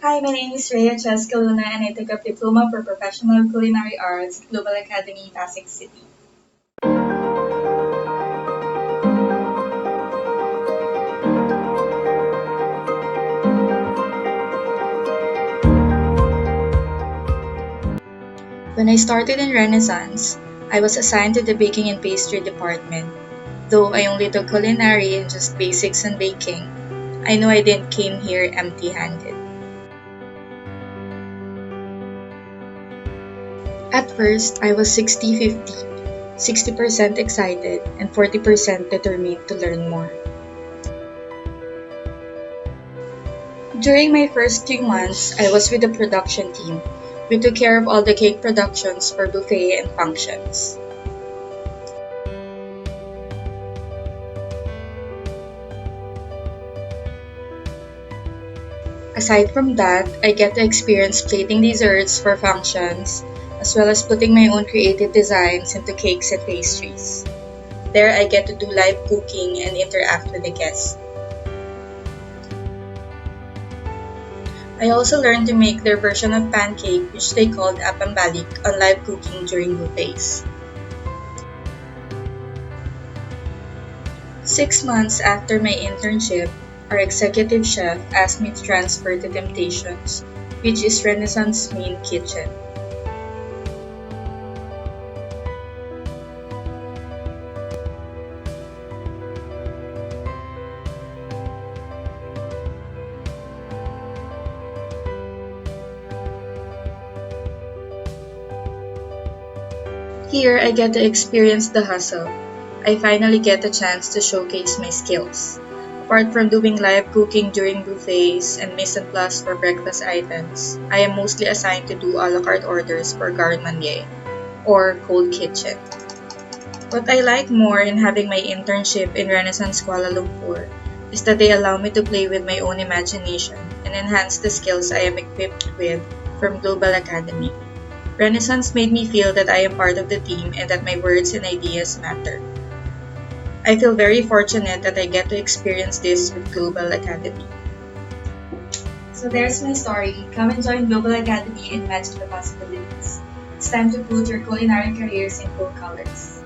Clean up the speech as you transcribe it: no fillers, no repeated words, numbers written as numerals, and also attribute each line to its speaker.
Speaker 1: Hi, my name is Rea Cheska and I took up Diploma for Professional Culinary Arts at Global Academy, Pasig City. When I started in Renaissance, I was assigned to the baking and pastry department. Though I only took culinary and just basics in baking, I knew I didn't came here empty-handed. At first, I was 60-50, 60% excited and 40% determined to learn more. During my first few months, I was with the production team. We took care of all the cake productions for buffet and functions. Aside from that, I get to experience plating desserts for functions, as well as putting my own creative designs into cakes and pastries. There, I get to do live cooking and interact with the guests. I also learned to make their version of pancake, which they called apambalik, on live cooking during buffets. 6 months after my internship, our executive chef asked me to transfer to Temptations, which is Renaissance main kitchen. Here, I get to experience the hustle. I finally get a chance to showcase my skills. Apart from doing live cooking during buffets and mise en place for breakfast items, I am mostly assigned to do a la carte orders for garde manger, or cold kitchen. What I like more in having my internship in Renaissance Kuala Lumpur is that they allow me to play with my own imagination and enhance the skills I am equipped with from Global Academy. Renaissance made me feel that I am part of the team and that my words and ideas matter. I feel very fortunate that I get to experience this with Global Academy. So there's my story. Come and join Global Academy and match the possibilities. It's time to put your culinary careers in full colors.